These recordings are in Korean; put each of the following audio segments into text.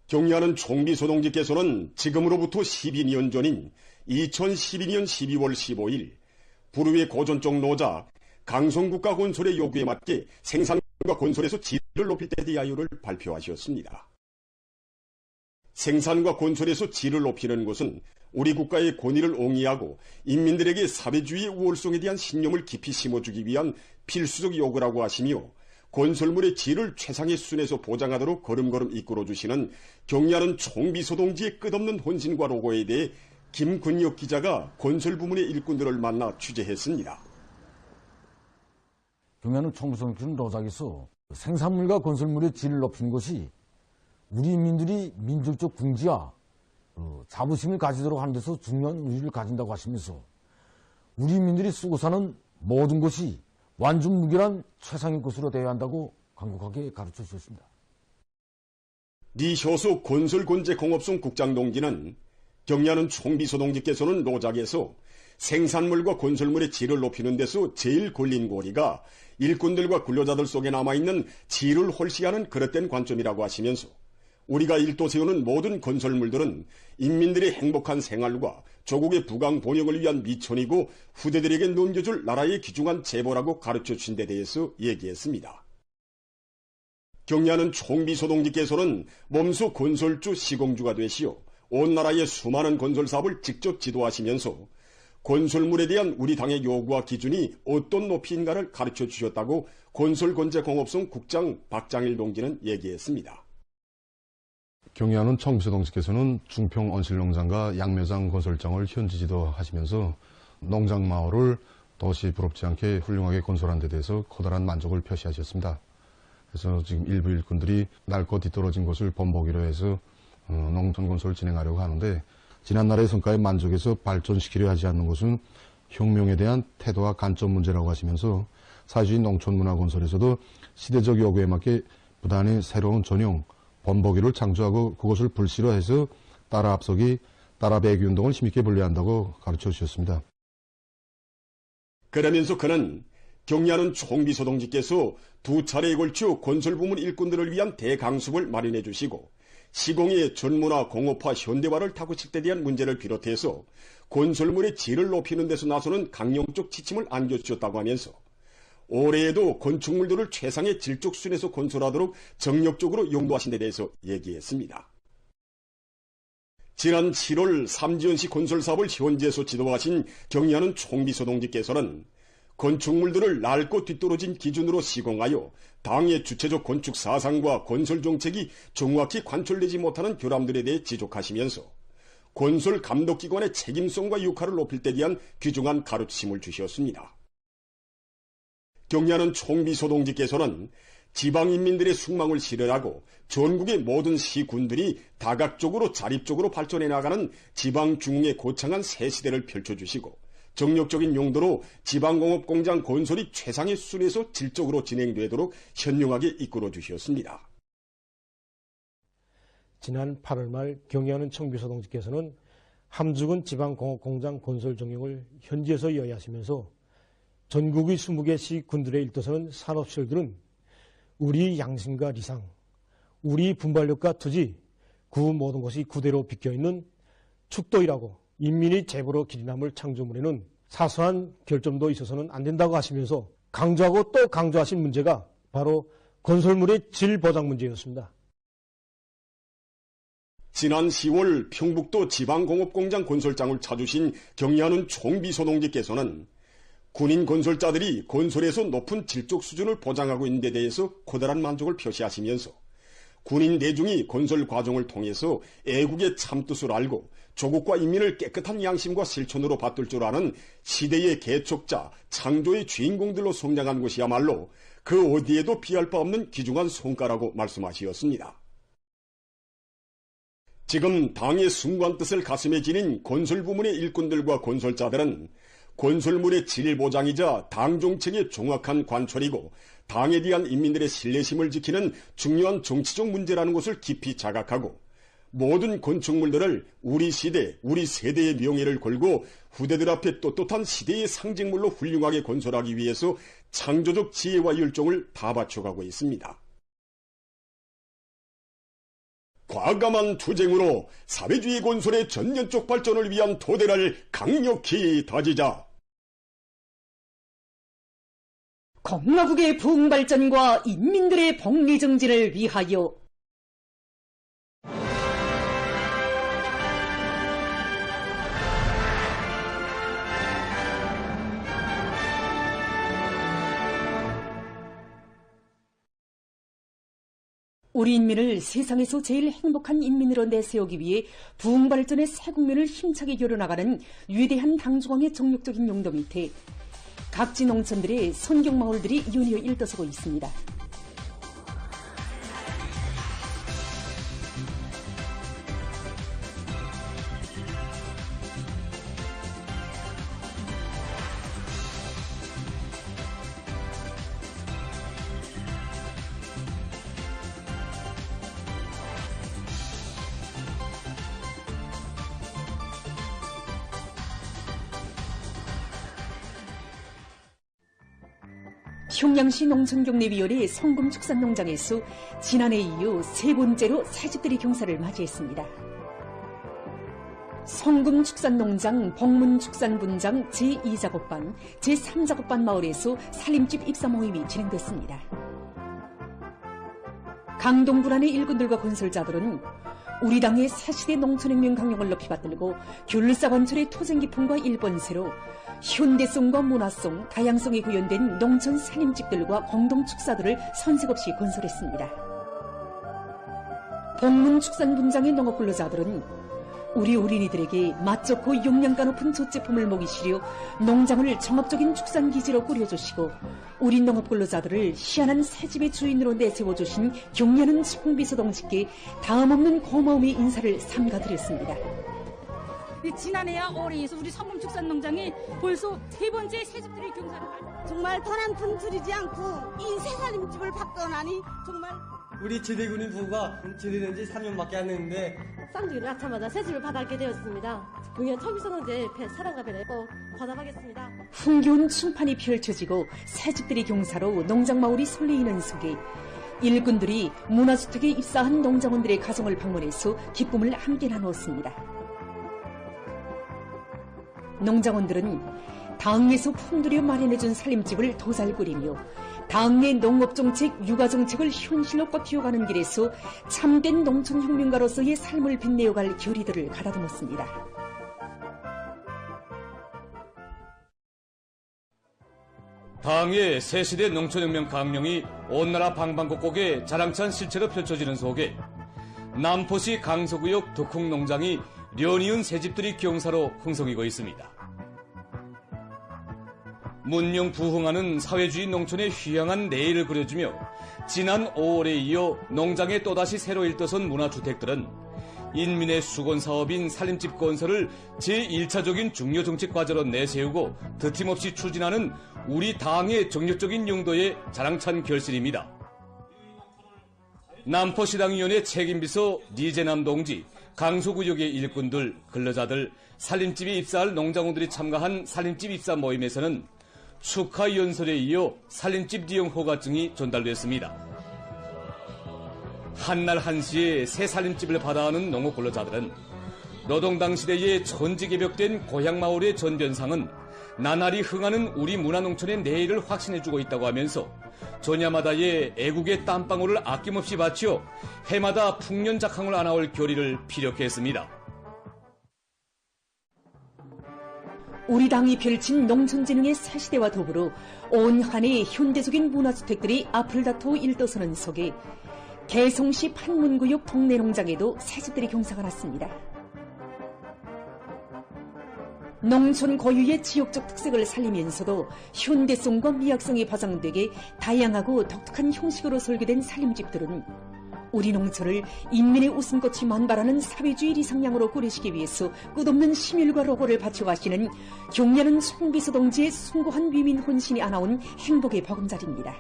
경리하는 총비소동지께서는 지금으로부터 12년 전인 2012년 12월 15일 부르의 고전적 노자 강성국가건설의 요구에 맞게 생산과 건설에서 질을 높일 때 대하여를 발표하셨습니다. 생산과 건설에서 질을 높이는 것은 우리 국가의 권위를 옹이하고 인민들에게 사회주의의 우월성에 대한 신념을 깊이 심어주기 위한 필수적 요구라고 하시며 건설물의 질을 최상의 수준에서 보장하도록 걸음걸음 이끌어주시는 경리하는 총비소동지의 끝없는 헌신과 로고에 대해 김근혁 기자가 건설 부문의 일꾼들을 만나 취재했습니다. 경리하는 총비소동지는 노작에서 생산물과 건설물의 질을 높이는 것이 우리 인민들이 민족적 궁지와 자부심을 가지도록 하는 데서 중요한 의의를 가진다고 하시면서 우리 인민들이 쓰고 사는 모든 것이 완중무결한 최상의 것으로 되어야 한다고 강력하게 가르쳐 주셨습니다. 리효소 건설건재공업성 국장동지는 경리하는 총비소동지께서는 노작에서 생산물과 건설물의 질을 높이는 데서 제일 걸린 고리가 일꾼들과 근로자들 속에 남아있는 질을 홀시하는 그릇된 관점이라고 하시면서 우리가 일도 세우는 모든 건설물들은 인민들의 행복한 생활과 조국의 부강 번영을 위한 미천이고 후대들에게 넘겨줄 나라의 귀중한 제보라고 가르쳐 주신 데 대해서 얘기했습니다. 경리하는 총비소동지께서는 몸소 건설주 시공주가 되시어 온 나라의 수많은 건설 사업을 직접 지도하시면서 건설물에 대한 우리 당의 요구와 기준이 어떤 높이인가를 가르쳐 주셨다고 건설건재공업성 국장 박장일 동지는 얘기했습니다. 경리하는 총비소동지께서는 중평 온실농장과 양묘장 건설장을 현지 지도하시면서 농장 마을을 도시 부럽지 않게 훌륭하게 건설한 데 대해서 커다란 만족을 표시하셨습니다. 그래서 지금 일부 일꾼들이 낡고 뒤떨어진 곳을 본보기로 해서 농촌 건설을 진행하려고 하는데 지난날의 성과에 만족해서 발전시키려 하지 않는 것은 혁명에 대한 태도와 관점 문제라고 하시면서 사실 농촌 문화 건설에서도 시대적 요구에 맞게 부단히 새로운 전형 본보기를 창조하고 그것을 불씨로 해서 따라 앞서기, 따라 배기 운동을 힘있게 분리한다고 가르쳐 주셨습니다. 그러면서 그는 경리하는 총비소동지께서 두 차례에 걸쳐 건설부문 일꾼들을 위한 대강습을 마련해 주시고 시공의 전문화, 공업화, 현대화를 타구칠 때 대한 문제를 비롯해서 건설물의 질을 높이는 데서 나서는 강령적 지침을 안겨주셨다고 하면서 올해에도 건축물들을 최상의 질적 수준에서 건설하도록 정력적으로 용도하신 데 대해서 얘기했습니다. 지난 7월 삼지연시 건설사업을 현지에서 지도하신 경리하는 총비소동지께서는 건축물들을 낡고 뒤떨어진 기준으로 시공하여 당의 주체적 건축 사상과 건설 정책이 정확히 관철되지 못하는 결함들에 대해 지적하시면서 건설 감독기관의 책임성과 역할을 높일 때 대한 귀중한 가르침을 주셨습니다. 경리하는 총비소동지께서는 지방인민들의 숙망을 실현하고 전국의 모든 시군들이 다각적으로 자립적으로 발전해 나가는 지방중흥의 고창한 새 시대를 펼쳐주시고 정력적인 용도로 지방공업공장 건설이 최상의 수준에서 질적으로 진행되도록 현명하게 이끌어 주셨습니다. 지난 8월 말 경리하는 총비소동지께서는 함주군 지방공업공장 건설 정령을 현지에서 이야기하시면서 전국의 20개 시 군들의 일도서는 산업시설들은 우리 양심과 리상, 우리 분발력과 투지, 그 모든 것이 그대로 비껴있는 축도이라고 인민의 제보로 기린함을 창조물에는 사소한 결점도 있어서는 안 된다고 하시면서 강조하고 또 강조하신 문제가 바로 건설물의 질 보장 문제였습니다. 지난 10월 평북도 지방공업공장 건설장을 찾으신 경리하는 총비소동지께서는 군인 건설자들이 건설에서 높은 질적 수준을 보장하고 있는 데 대해서 커다란 만족을 표시하시면서 군인 대중이 건설 과정을 통해서 애국의 참뜻을 알고 조국과 인민을 깨끗한 양심과 실천으로 받들 줄 아는 시대의 개척자, 창조의 주인공들로 성장한 것이야말로 그 어디에도 비할 바 없는 귀중한 성과라고 말씀하셨습니다. 지금 당의 숭고한 뜻을 가슴에 지닌 건설 부문의 일꾼들과 건설자들은 건설물의 질 보장이자 당 정책의 정확한 관철이고 당에 대한 인민들의 신뢰심을 지키는 중요한 정치적 문제라는 것을 깊이 자각하고 모든 건축물들을 우리 시대, 우리 세대의 명예를 걸고 후대들 앞에 떳떳한 시대의 상징물로 훌륭하게 건설하기 위해서 창조적 지혜와 열정을 다 바쳐가고 있습니다. 과감한 투쟁으로 사회주의 건설의 전면적 발전을 위한 토대를 강력히 다지자. 공화국의 부흥발전과 인민들의 복리정진을 위하여 우리 인민을 세상에서 제일 행복한 인민으로 내세우기 위해 부흥발전의 새 국면을 힘차게 열어나가는 위대한 당중앙의 정력적인 용도 밑에 각지 농촌들의 선경마을들이 연이어 일떠서고 있습니다. 평양시 농촌경례위원회 성금축산농장에서 지난해 이후 세 번째로 새집들이 경사를 맞이했습니다. 성금축산농장 복문축산분장 제2작업반, 제3작업반 마을에서 살림집 입사 모임이 진행됐습니다. 강동군안의 일꾼들과 건설자들은 우리 당의 새시대 농촌혁명 강령을 높이 받들고 귤사관철의 토쟁기품과 일본세로 현대성과 문화성, 다양성이 구현된 농촌 살림집들과 공동축사들을 선색 없이 건설했습니다. 복문축산분장의 농업근로자들은 우리 어린이들에게 맛 좋고 영양가 높은 젖제품을 먹이 시려 농장을 정업적인 축산기지로 꾸려주시고 우리 농업근로자들을 희한한 새집의 주인으로 내세워주신 경례하는 청비서동지께 다음없는 고마움의 인사를 삼가드렸습니다. 지난해와 올해에서 우리 성금축산농장이 벌써 세 번째 새집들이 경사를 정말 돈 한 푼 들이지 않고 이 새살림집을 바꿔나니 정말 우리 제대군인 부부가 제대된 지 3년밖에 안 됐는데 쌍둥이를 낳자마자 새집을 받게 되었습니다. 경연 청비서동제 사랑과 배를 꼭 보답하겠습니다. 흥겨운 춤판이 펼쳐지고 새집들이 경사로 농장마을이 설레이는 속에 일꾼들이 문화주택에 입사한 농장원들의 가정을 방문해서 기쁨을 함께 나누었습니다. 농장원들은 당에서 품들여 마련해준 살림집을 더 잘 꾸리며 당의 농업정책, 육아정책을 현실로 뻗어가는 길에서 참된 농촌혁명가로서의 삶을 빛내어갈 결의들을 가다듬었습니다. 당의 새시대 농촌혁명 강령이 온 나라 방방곡곡에 자랑찬 실체로 펼쳐지는 속에 남포시 강서구역 덕흥농장이 련이은 새집들이 경사로 흥성이고 있습니다. 문명 부흥하는 사회주의 농촌의 휘황한 내일을 그려주며 지난 5월에 이어 농장에 또다시 새로 일떠선 문화주택들은 인민의 수건사업인 살림집 건설을 제1차적인 중요 정책 과제로 내세우고 드팀없이 추진하는 우리 당의 정력적인 용도의 자랑찬 결실입니다. 남포시당위원회 책임비서 니재남 동지, 강서구역의 일꾼들, 근로자들, 살림집에 입사할 농장원들이 참가한 살림집 입사 모임에서는 축하 연설에 이어 살림집 리용 허가증이 전달됐습니다. 한날 한시에 새 살림집을 받아하는 농업 근로자들은 노동당 시대에 천지개벽된 고향마을의 전변상은 나날이 흥하는 우리 문화농촌의 내일을 확신해주고 있다고 하면서 전야마다의 애국의 땀방울을 아낌없이 바치어 해마다 풍년작황을 안아올 결의를 피력해 했습니다. 우리 당이 펼친 농촌진흥의 새시대와 더불어 온 한해 현대적인 문화주택들이 앞을 다투어 일떠서는 속에 개성시 판문구역 동네농장에도 새집들이 경사가 났습니다. 농촌 고유의 지역적 특색을 살리면서도 현대성과 미학성이 보장되게 다양하고 독특한 형식으로 설계된 살림집들은 우리 농촌을 인민의 웃음꽃이 만발하는 사회주의 리상량으로 꾸리시기 위해서 끝없는 심혈과 노고를 바쳐가시는 경례하는 청비서동지의 숭고한 위민 혼신이 안아온 행복의 보금자리입니다.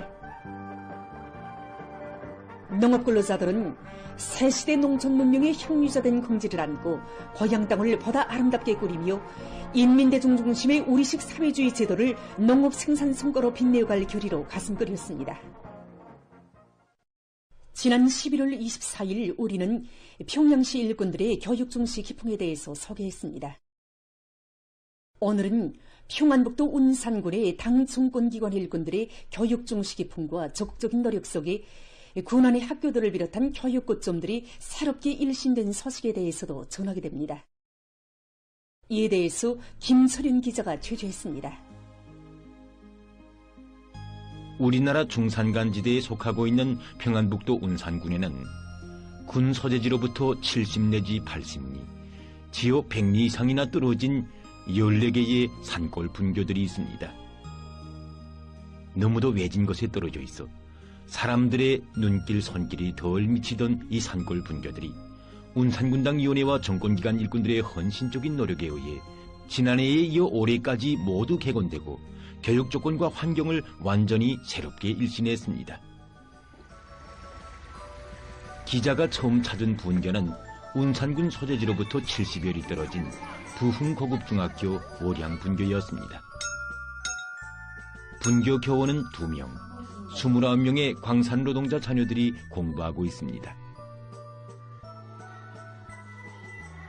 농업근로자들은 새시대 농촌 문명의 향유자된 긍지를 안고 고향 땅을 보다 아름답게 꾸리며 인민대중 중심의 우리식 사회주의 제도를 농업 생산 성과로 빛내어갈 결의로 가슴 끓였습니다. 지난 11월 24일 우리는 평양시 일꾼들의 교육 중시 기풍에 대해서 소개했습니다. 오늘은 평안북도 운산군의 당 정권기관 일꾼들의 교육 중시 기풍과 적극적인 노력 속에 군안의 학교들을 비롯한 교육 거점들이 새롭게 일신된 소식에 대해서도 전하게 됩니다. 이에 대해서 김철윤 기자가 취재했습니다. 우리나라 중산간지대에 속하고 있는 평안북도 운산군에는 군 소재지로부터 70 내지 80리, 지하 100리 이상이나 떨어진 14개의 산골 분교들이 있습니다. 너무도 외진 곳에 떨어져 있어 사람들의 눈길 손길이 덜 미치던 이 산골 분교들이 운산군당위원회와 정권기관 일꾼들의 헌신적인 노력에 의해 지난해에 이어 올해까지 모두 개건되고 교육 조건과 환경을 완전히 새롭게 일신했습니다. 기자가 처음 찾은 분교는 운산군 소재지로부터 70여리 떨어진 부흥고급중학교 월양분교였습니다. 분교 교원은 2명, 29명의 광산노동자 자녀들이 공부하고 있습니다.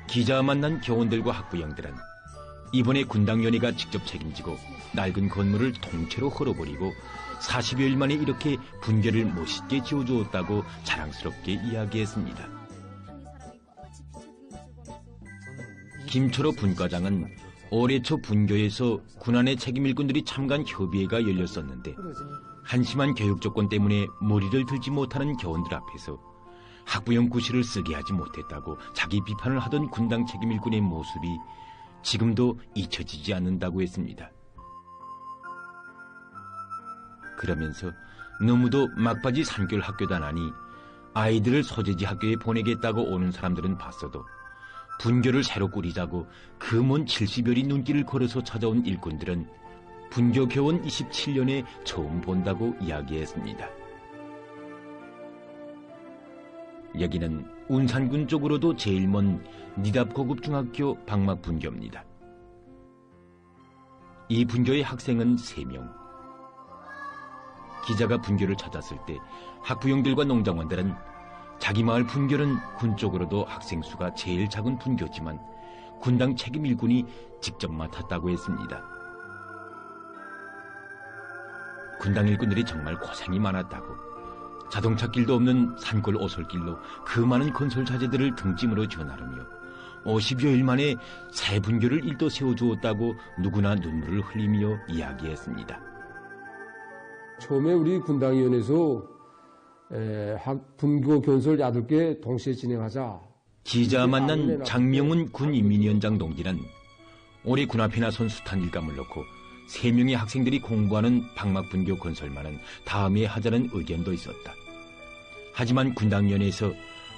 기자가 만난 교원들과 학부형들은 이번에 군당위원회가 직접 책임지고 낡은 건물을 통째로 헐어버리고 40여일 만에 이렇게 분교를 멋있게 지어주었다고 자랑스럽게 이야기했습니다. 김철호 분과장은 올해 초 분교에서 군안의 책임일꾼들이 참가한 협의회가 열렸었는데 한심한 교육 조건 때문에 머리를 들지 못하는 교원들 앞에서 학부형 구실을 쓰게 하지 못했다고 자기 비판을 하던 군당 책임일꾼의 모습이 지금도 잊혀지지 않는다고 했습니다. 그러면서 너무도 막바지 산골 학교다나니 아이들을 소재지 학교에 보내겠다고 오는 사람들은 봤어도 분교를 새로 꾸리자고 그 먼 70여리 눈길을 걸어서 찾아온 일꾼들은 분교 교원 27년에 처음 본다고 이야기했습니다. 여기는 운산군 쪽으로도 제일 먼 니답고급중학교 방막분교입니다. 이 분교의 학생은 3명. 기자가 분교를 찾았을 때 학부형들과 농장원들은 자기 마을 분교는 군 쪽으로도 학생 수가 제일 작은 분교지만 군당 책임 일꾼이 직접 맡았다고 했습니다. 군당 일꾼들이 정말 고생이 많았다고, 자동차길도 없는 산골 오솔길로 그 많은 건설 자재들을 등짐으로 지어나르며 50여일 만에 새 분교를 일도 세워주었다고 누구나 눈물을 흘리며 이야기했습니다. 처음에 우리 군당위원회에서 분교 건설 8개 동시에 진행하자. 기자 만난 장명훈 군인민위원장 동지는 올해 군 앞에 나선 숱한 일감을 놓고 3명의 학생들이 공부하는 방막분교 건설만은 다음에 하자는 의견도 있었다. 하지만 군당위원회에서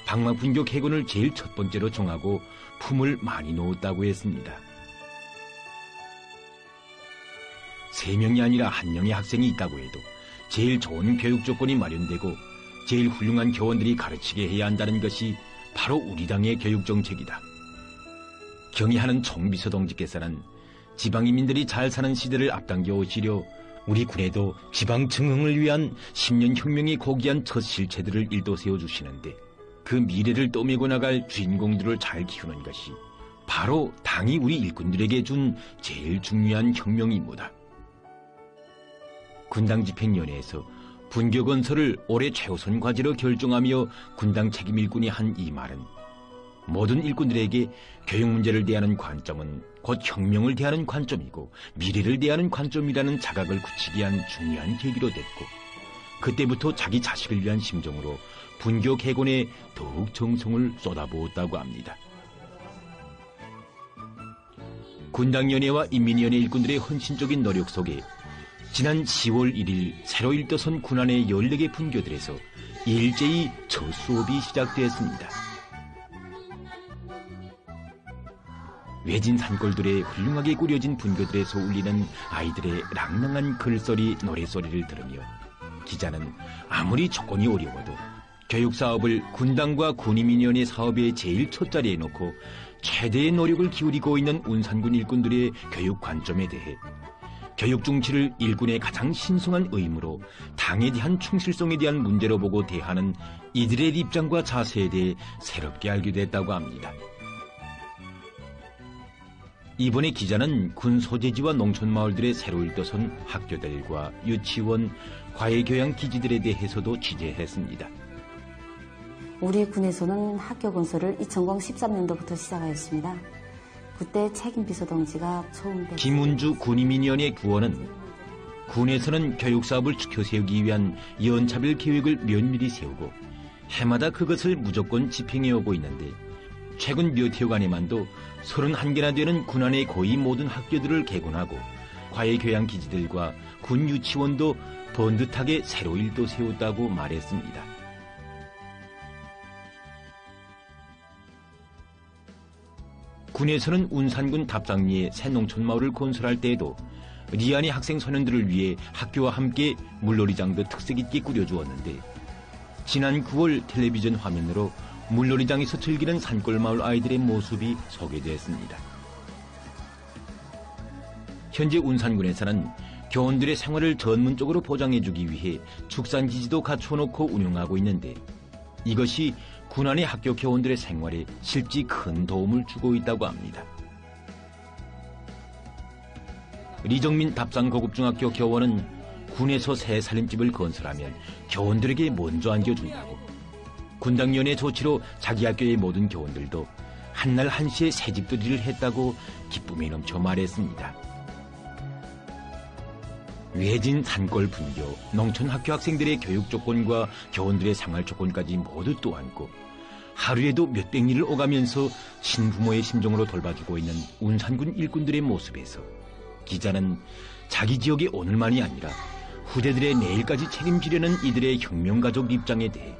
방막분교 개건을 제일 첫 번째로 정하고 품을 많이 놓았다고 했습니다. 3명이 아니라 1명의 학생이 있다고 해도 제일 좋은 교육 조건이 마련되고 제일 훌륭한 교원들이 가르치게 해야 한다는 것이 바로 우리 당의 교육 정책이다. 경의하는 총비서 동지께서는 지방인민들이 잘 사는 시대를 앞당겨 오시려 우리 군에도 지방 증흥을 위한 10년 혁명이 고귀한 첫 실체들을 일도 세워주시는데 그 미래를 떠밀고 나갈 주인공들을 잘 키우는 것이 바로 당이 우리 일꾼들에게 준 제일 중요한 혁명임무다. 군당 집행위원회에서 분교 건설을 올해 최우선 과제로 결정하며 군당 책임 일꾼이 한 이 말은 모든 일꾼들에게 교육 문제를 대하는 관점은 곧 혁명을 대하는 관점이고 미래를 대하는 관점이라는 자각을 굳히기 위한 중요한 계기로 됐고, 그때부터 자기 자식을 위한 심정으로 분교 개건에 더욱 정성을 쏟아부었다고 합니다. 군당위원회와 인민위원회 일꾼들의 헌신적인 노력 속에 지난 10월 1일 새로 일떠선 군안의 14개 분교들에서 일제히 첫 수업이 시작되었습니다. 외진 산골들의 훌륭하게 꾸려진 분교들에서 울리는 아이들의 랑랑한 글소리, 노래소리를 들으며 기자는 아무리 조건이 어려워도 교육사업을 군당과 군인민위원회 사업의 제일 첫자리에 놓고 최대의 노력을 기울이고 있는 운산군 일꾼들의 교육 관점에 대해 교육 중치를 일군의 가장 신성한 의무로 당에 대한 충실성에 대한 문제로 보고 대하는 이들의 입장과 자세에 대해 새롭게 알게 됐다고 합니다. 이번에 기자는 군 소재지와 농촌마을들의 새로 일떠선 학교들과 유치원, 과외교양 기지들에 대해서도 취재했습니다. 우리 군에서는 학교 건설을 2013년도부터 시작하였습니다. 그때 책임 비서동지가 처음 김운주 군인민위원회 구원은 군에서는 교육사업을 추켜 세우기 위한 연차별 계획을 면밀히 세우고 해마다 그것을 무조건 집행해 오고 있는데 최근 몇 해간에만도 31개나 되는 군 안의 거의 모든 학교들을 개관하고 과외교양 기지들과 군 유치원도 번듯하게 새로 일도 세웠다고 말했습니다. 군에서는 운산군 답상리에 새 농촌마을을 건설할 때에도 리안의 학생 소년들을 위해 학교와 함께 물놀이장도 특색 있게 꾸려주었는데 지난 9월 텔레비전 화면으로 물놀이장에서 즐기는 산골마을 아이들의 모습이 소개됐습니다. 현재 운산군에서는 교원들의 생활을 전문적으로 보장해주기 위해 축산기지도 갖춰놓고 운영하고 있는데 이것이 군안의 학교 교원들의 생활에 실제 큰 도움을 주고 있다고 합니다. 리정민 답상고급중학교 교원은 군에서 새 살림집을 건설하면 교원들에게 먼저 안겨준다고 군당위원회 조치로 자기 학교의 모든 교원들도 한날 한시에 새집들이를 했다고 기쁨이 넘쳐 말했습니다. 외진 산골 분교, 농촌 학교 학생들의 교육 조건과 교원들의 생활 조건까지 모두 떠안고 하루에도 몇백 리를 오가면서 신부모의 심정으로 돌봐주고 있는 운산군 일꾼들의 모습에서 기자는 자기 지역의 오늘만이 아니라 후대들의 내일까지 책임지려는 이들의 혁명가족 입장에 대해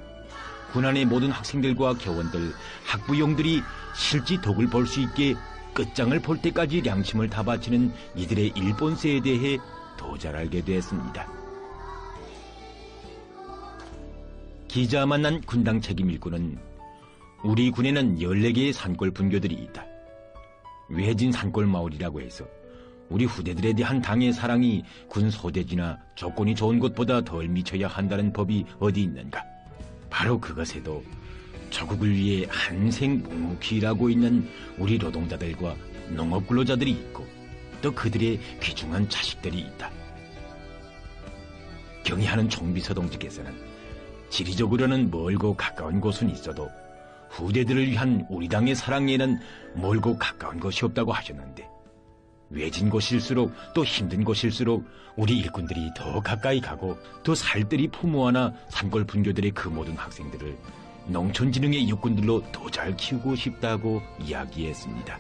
군안의 모든 학생들과 교원들, 학부용들이 실제 덕을 볼 수 있게 끝장을 볼 때까지 양심을 다 바치는 이들의 일본세에 대해 더 잘 알게 됐습니다. 기자 만난 군당 책임 일꾼은 우리 군에는 14개의 산골 분교들이 있다. 외진 산골 마을이라고 해서 우리 후대들에 대한 당의 사랑이 군 소대지나 조건이 좋은 곳보다 덜 미쳐야 한다는 법이 어디 있는가. 바로 그것에도 조국을 위해 한생 묵묵히 일하고 있는 우리 노동자들과 농업 근로자들이 있고 또 그들의 귀중한 자식들이 있다. 경의하는 총비서 동지께서는 지리적으로는 멀고 가까운 곳은 있어도 후대들을 위한 우리 당의 사랑에는 멀고 가까운 것이 없다고 하셨는데 외진 곳일수록 또 힘든 곳일수록 우리 일꾼들이 더 가까이 가고 또 살뜰히 부모하나 산골 분교들의 그 모든 학생들을 농촌진흥의 육군들로 더 잘 키우고 싶다고 이야기했습니다.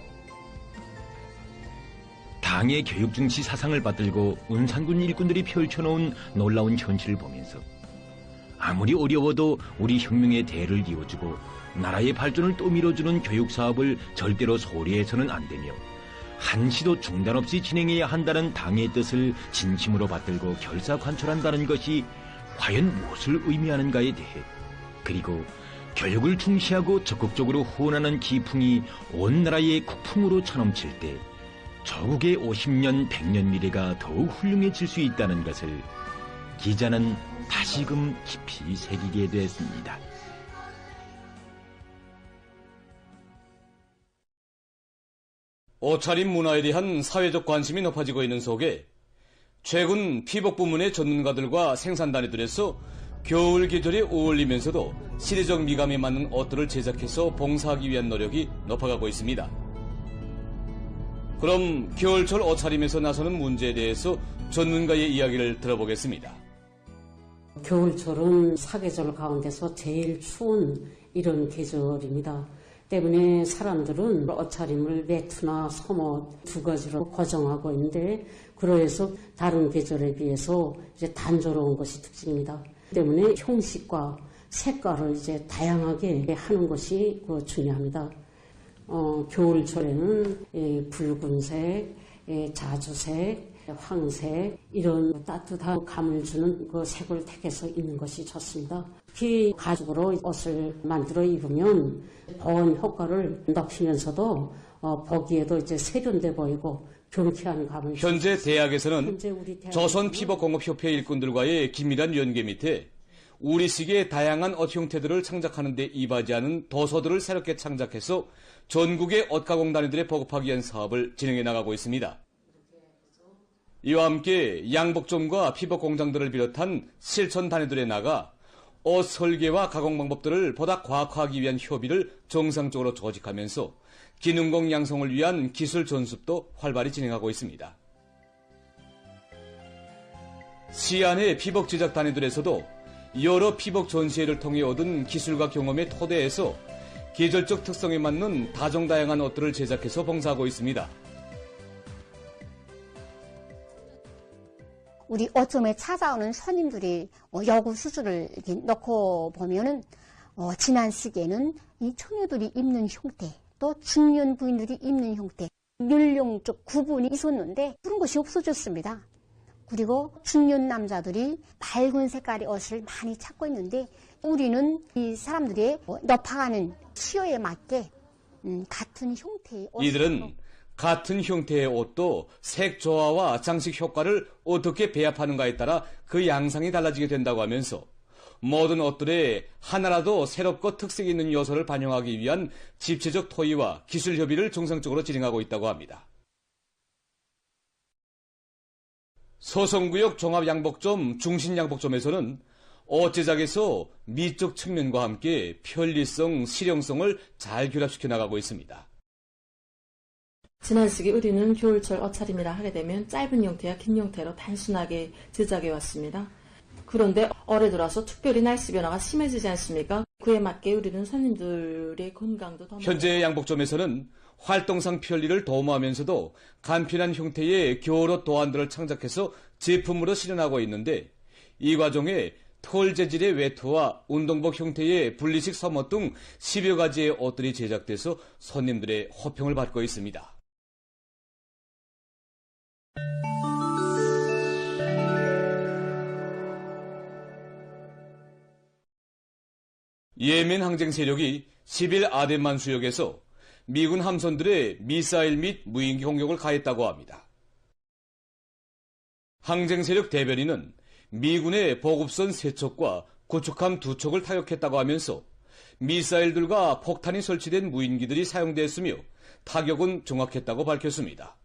당의 교육중시 사상을 받들고 운산군 일꾼들이 펼쳐놓은 놀라운 현실을 보면서 아무리 어려워도 우리 혁명의 대를 이어주고 나라의 발전을 또 밀어주는 교육사업을 절대로 소홀히 해서는 안 되며 한시도 중단 없이 진행해야 한다는 당의 뜻을 진심으로 받들고 결사관철한다는 것이 과연 무엇을 의미하는가에 대해 그리고 교육을 중시하고 적극적으로 후원하는 기풍이 온 나라의 국풍으로 차넘칠 때 조국의 50년, 100년 미래가 더욱 훌륭해질 수 있다는 것을 기자는 다시금 깊이 새기게 됐습니다. 옷차림 문화에 대한 사회적 관심이 높아지고 있는 속에 최근 피복 부문의 전문가들과 생산단위들에서 겨울 계절에 어울리면서도 시대적 미감에 맞는 옷들을 제작해서 봉사하기 위한 노력이 높아가고 있습니다. 그럼 겨울철 옷차림에서 나서는 문제에 대해서 전문가의 이야기를 들어보겠습니다. 겨울철은 사계절 가운데서 제일 추운 이런 계절입니다. 때문에 사람들은 옷차림을 외투나 섬옷 두 가지로 고정하고 있는데 그러해서 다른 계절에 비해서 이제 단조로운 것이 특징입니다. 때문에 형식과 색깔을 이제 다양하게 하는 것이 중요합니다. 겨울철에는 붉은색, 자주색, 황색 이런 따뜻한 감을 주는 그 색을 택해서 입는 것이 좋습니다. 특히 가죽으로 옷을 만들어 입으면 보온 효과를 높이면서도 보기에도 이제 세련돼 보이고 경쾌한 감을. 현재 대학에서는 조선피복공업협회 일꾼들과의 긴밀한 연계 밑에 우리식의 다양한 옷 형태들을 창작하는 데 이바지하는 도서들을 새롭게 창작해서 전국의 옷가공 단위들에 보급하기 위한 사업을 진행해 나가고 있습니다. 이와 함께 양복점과 피복공장들을 비롯한 실천 단위들에 나가 옷 설계와 가공 방법들을 보다 과학화하기 위한 협의를 정상적으로 조직하면서 기능공 양성을 위한 기술 전습도 활발히 진행하고 있습니다. 시안의 피복 제작 단위들에서도 여러 피복 전시회를 통해 얻은 기술과 경험의 토대에서 계절적 특성에 맞는 다종다양한 옷들을 제작해서 봉사하고 있습니다. 우리 옷점에 찾아오는 손님들이 요구 수준을 넣고 보면은 지난 시기에는 이 처녀들이 입는 형태, 또 중년 부인들이 입는 형태, 연령적 구분이 있었는데 그런 것이 없어졌습니다. 그리고 중년 남자들이 밝은 색깔의 옷을 많이 찾고 있는데 우리는 이 사람들의 높아가는 수요에 맞게 같은 형태의 옷을 이들은 같은 형태의 옷도 색 조화와 장식 효과를 어떻게 배합하는가에 따라 그 양상이 달라지게 된다고 하면서 모든 옷들에 하나라도 새롭고 특색 있는 요소를 반영하기 위한 집체적 토의와 기술 협의를 정상적으로 진행하고 있다고 합니다. 서성구역 종합양복점 중신양복점에서는 옷 제작에서 미적 측면과 함께 편리성, 실용성을 잘 결합시켜 나가고 있습니다. 지난 시기 우리는 겨울철 옷차림이라 하게 되면 짧은 형태와 긴 형태로 단순하게 제작해 왔습니다. 그런데 올해 들어서 특별히 날씨 변화가 심해지지 않습니까? 그에 맞게 우리는 손님들의 건강도 더 현재 양복점에서는 활동상 편리를 도모하면서도 간편한 형태의 겨울옷 도안들을 창작해서 제품으로 실현하고 있는데 이 과정에 털 재질의 외투와 운동복 형태의 분리식 섬옷 등 10여 가지의 옷들이 제작돼서 손님들의 호평을 받고 있습니다. 예멘 항쟁 세력이 10일 아덴만 수역에서 미군 함선들의 미사일 및 무인기 공격을 가했다고 합니다. 항쟁 세력 대변인은 미군의 보급선 3척과 구축함 2척을 타격했다고 하면서 미사일들과 폭탄이 설치된 무인기들이 사용됐으며 타격은 정확했다고 밝혔습니다.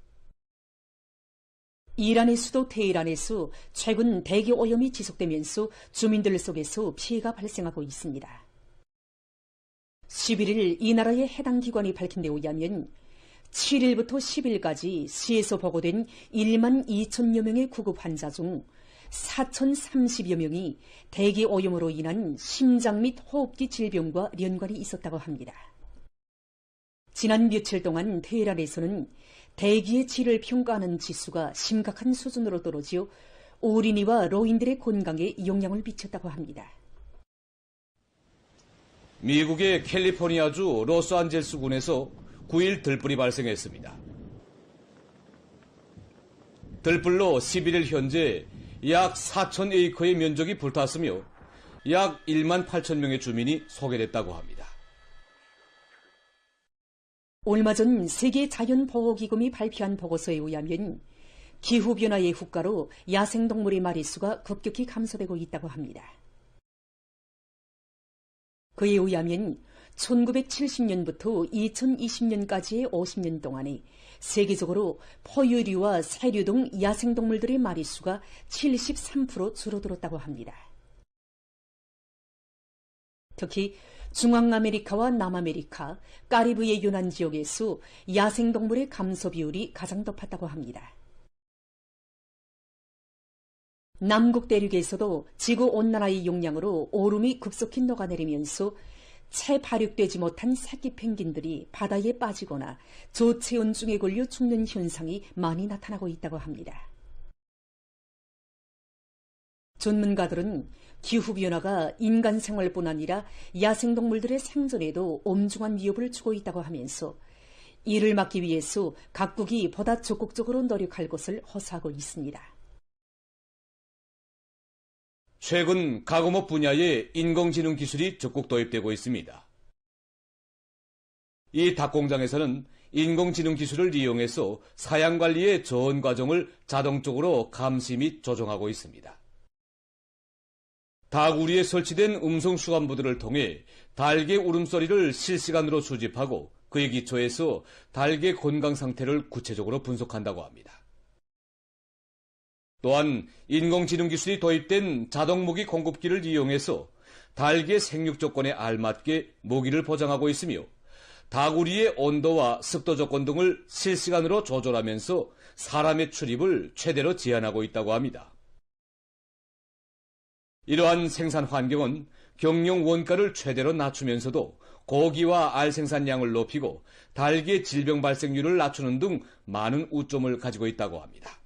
이란의 수도 테헤란에서 최근 대기 오염이 지속되면서 주민들 속에서 피해가 발생하고 있습니다. 11일 이 나라의 해당 기관이 밝힌 데 의하면 7일부터 10일까지 시에서 보고된 1만 2천여 명의 구급 환자 중 4,030여 명이 대기 오염으로 인한 심장 및 호흡기 질병과 연관이 있었다고 합니다. 지난 며칠 동안 테헤란에서는 대기의 질을 평가하는 지수가 심각한 수준으로 떨어져 어린이와 노인들의 건강에 영향을 미쳤다고 합니다. 미국의 캘리포니아주 로스안젤스군에서 9일 들불이 발생했습니다. 들불로 11일 현재 약 4,000에이커의 면적이 불탔으며 약 1만 8천 명의 주민이 소개됐다고 합니다. 얼마 전 세계자연보호기금이 발표한 보고서에 의하면 기후변화의 후가로 야생동물의 마리수가 급격히 감소되고 있다고 합니다. 그에 의하면 1970년부터 2020년까지의 50년 동안에 세계적으로 포유류와 새류 등 야생동물들의 마리수가 73% 줄어들었다고 합니다. 특히 중앙아메리카와 남아메리카, 카리브해 연안 지역에서 야생동물의 감소 비율이 가장 높았다고 합니다. 남극 대륙에서도 지구온난화의 영향으로 얼음이 급속히 녹아내리면서 채 발육되지 못한 새끼 펭귄들이 바다에 빠지거나 저체온증에 걸려 죽는 현상이 많이 나타나고 있다고 합니다. 전문가들은 기후변화가 인간 생활뿐 아니라 야생동물들의 생존에도 엄중한 위협을 주고 있다고 하면서 이를 막기 위해서 각국이 보다 적극적으로 노력할 것을 호소하고 있습니다. 최근 가공업 분야에 인공지능 기술이 적극 도입되고 있습니다. 이 닭공장에서는 인공지능 기술을 이용해서 사양 관리의 전 과정을 자동적으로 감시 및 조정하고 있습니다. 닭 우리에 설치된 음성 수감부들을 통해 닭의 울음소리를 실시간으로 수집하고 그에 기초해서 닭의 건강 상태를 구체적으로 분석한다고 합니다. 또한 인공지능 기술이 도입된 자동 모기 공급기를 이용해서 닭의 생육 조건에 알맞게 모기를 포장하고 있으며 닭우리의 온도와 습도 조건 등을 실시간으로 조절하면서 사람의 출입을 최대로 제한하고 있다고 합니다. 이러한 생산 환경은 경영 원가를 최대로 낮추면서도 고기와 알 생산량을 높이고 닭의 질병 발생률을 낮추는 등 많은 우점을 가지고 있다고 합니다.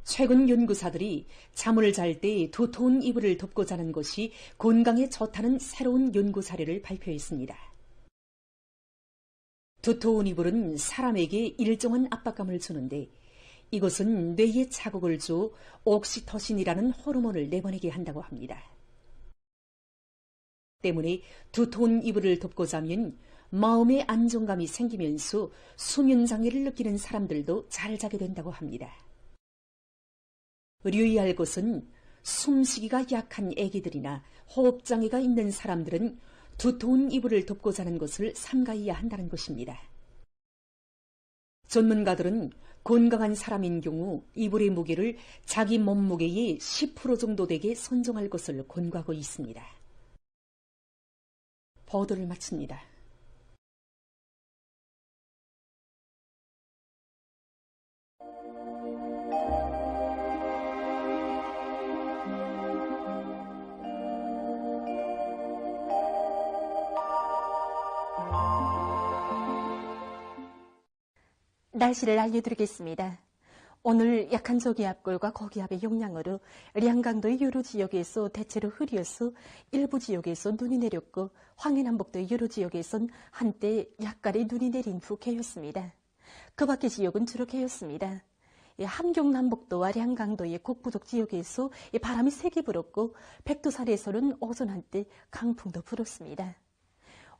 최근 연구사들이 잠을 잘 때 두터운 이불을 덮고 자는 것이 건강에 좋다는 새로운 연구 사례를 발표했습니다. 두터운 이불은 사람에게 일정한 압박감을 주는데 이것은 뇌에 자극을 줘 옥시토신이라는 호르몬을 내보내게 한다고 합니다. 때문에 두터운 이불을 덮고 자면 마음의 안정감이 생기면서 수면 장애를 느끼는 사람들도 잘 자게 된다고 합니다. 유의할 것은 숨쉬기가 약한 아기들이나 호흡장애가 있는 사람들은 두터운 이불을 덮고 자는 것을 삼가해야 한다는 것입니다. 전문가들은 건강한 사람인 경우 이불의 무게를 자기 몸무게의 10% 정도 되게 선정할 것을 권고하고 있습니다. 보도를 마칩니다. 날씨를 알려드리겠습니다. 오늘 약한 저기압골과 고기압의 영향으로 량강도의 여러 지역에서 대체로 흐렸어 일부 지역에서 눈이 내렸고 황해남북도의 여러 지역에선 한때 약간의 눈이 내린 후 개였습니다. 그 밖의 지역은 주로 개였습니다. 함경남북도와 량강도의 곡부족 지역에서 바람이 세게 불었고 백두산에서는 오전 한때 강풍도 불었습니다.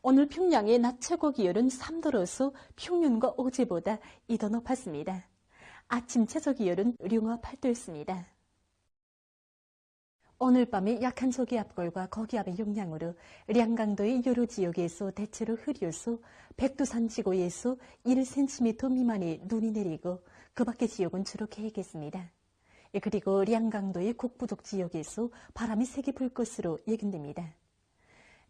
오늘 평양의 낮 최고 기온은 3도로서 평년과 어제보다 2도 높았습니다. 아침 최저 기온은 령화 8도였습니다. 오늘 밤에 약한 저기압골과 고기압의 영향으로 량강도의 여러 지역에서 대체로 흐려서 백두산 지구에서 1cm 미만의 눈이 내리고 그 밖의 지역은 주로 개겠습니다. 그리고 량강도의 곡부족 지역에서 바람이 세게 불 것으로 예견됩니다.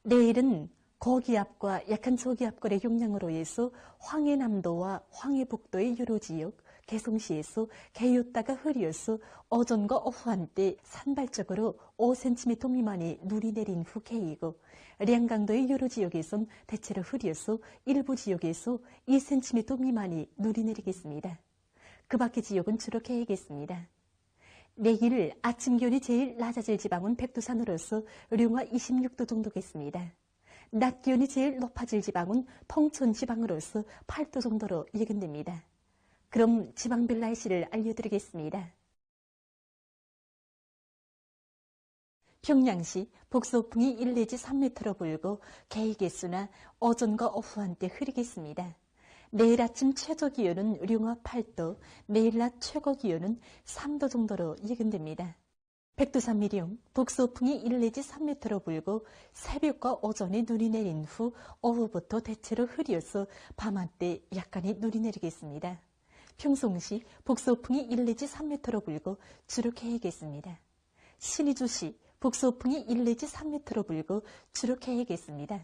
내일은 고기압과 약한 저기압골의 영향으로 해서 황해남도와 황해북도의 여러 지역, 개성시에서 개였다가 흐려서 오전과 오후 한때 산발적으로 5cm 미만의 눈이 내린 후 개이고 량강도의 여러 지역에선 대체로 흐려서 일부 지역에서 2cm 미만의 눈이 내리겠습니다. 그 밖의 지역은 주로 개이겠습니다. 내일 아침 기온이 제일 낮아질 지방은 백두산으로서 령화 26도 정도겠습니다. 낮 기온이 제일 높아질 지방은 통천 지방으로서 8도 정도로 예견됩니다. 그럼 지방별 날씨를 알려드리겠습니다. 평양시 북서풍이 1 내지 3m로 불고 개의개수나 오전과 오후 한때 흐리겠습니다. 내일 아침 최저 기온은 령화 8도, 내일 낮 최고 기온은 3도 정도로 예견됩니다. 백두산 미령, 북서풍이 1 내지 3m로 불고 새벽과 오전에 눈이 내린 후 오후부터 대체로 흐려서 밤한때 약간의 눈이 내리겠습니다. 평송시 북서풍이 1 내지 3m로 불고 주로 개이겠습니다. 신의주시 북서풍이 1 내지 3m로 불고 주로 개이겠습니다.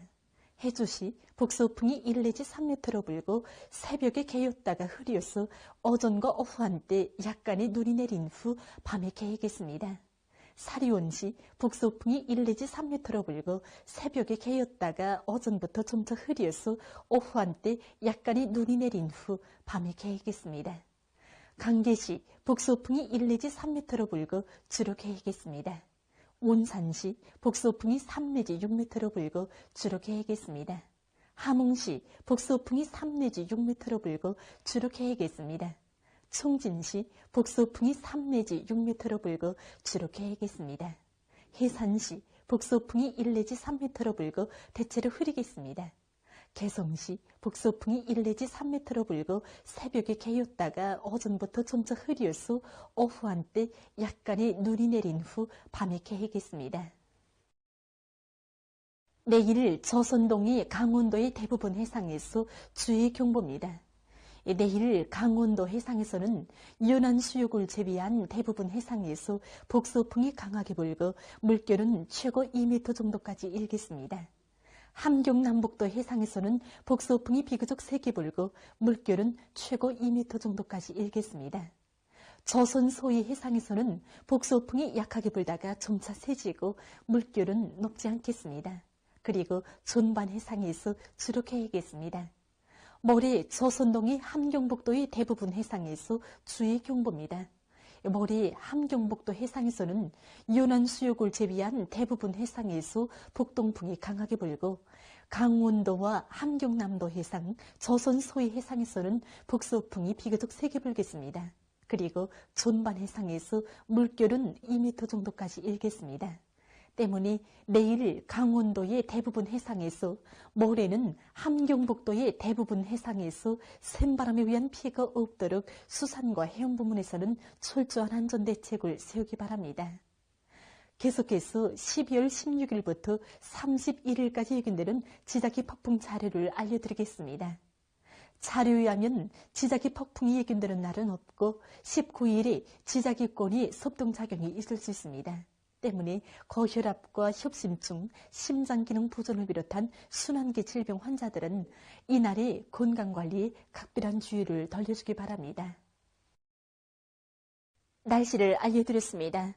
해주시 북서풍이 1 내지 3m로 불고 새벽에 개였다가 흐려서 오전과 오후 한때 약간의 눈이 내린 후 밤에 개이겠습니다. 사리원시 북서풍이 1 내지 3m로 불고 새벽에 개였다가 오전부터 점차 흐려서 오후 한때 약간의 눈이 내린 후 밤에 개이겠습니다. 강계시 북서풍이 1 내지 3m로 불고 주로 개이겠습니다. 온산시 북서풍이 3 내지 6m로 불고 주로 개이겠습니다. 함흥시 북소풍이 3 내지 6m로 불고 주로 계획했습니다. 총진시 북소풍이 3 내지 6m로 불고 주로 계획했습니다. 해산시 북소풍이 1 내지 3m로 불고 대체로 흐리겠습니다. 개성시 북소풍이 1 내지 3m로 불고 새벽에 개였다가 오전부터 점차 흐려서 오후 한때 약간의 눈이 내린 후 밤에 개겠습니다. 내일 조선동이 강원도의 대부분 해상에서 주의 경보입니다. 내일 강원도 해상에서는 연안 수역을 제외한 대부분 해상에서 북소풍이 강하게 불고 물결은 최고 2m 정도까지 일겠습니다. 함경 남북도 해상에서는 북소풍이 비교적 세게 불고 물결은 최고 2m 정도까지 일겠습니다. 조선 소위 해상에서는 북소풍이 약하게 불다가 점차 세지고 물결은 높지 않겠습니다. 그리고 전반 해상에서 주로 계획했습니다. 모레 조선동이 함경북도의 대부분 해상에서 주의 경보입니다. 모레 함경북도 해상에서는 연안 수역을 제외한 대부분 해상에서 북동풍이 강하게 불고 강원도와 함경남도 해상, 조선 소위 해상에서는 북서풍이 비교적 세게 불겠습니다. 그리고 전반 해상에서 물결은 2m 정도까지 일겠습니다. 때문에 내일 강원도의 대부분 해상에서, 모레는 함경북도의 대부분 해상에서 샘바람에 의한 피해가 없도록 수산과 해운 부문에서는 철저한 안전대책을 세우기 바랍니다. 계속해서 12월 16일부터 31일까지 예견되는 지자기 폭풍 자료를 알려드리겠습니다. 자료에 의하면 지자기 폭풍이 예견되는 날은 없고 19일에 지자기권이 섭동작용이 있을 수 있습니다. 때문에 고혈압과 협심증, 심장기능 부전을 비롯한 순환기 질병 환자들은 이날의 건강관리에 각별한 주의를 돌려주기 바랍니다. 날씨를 알려드렸습니다.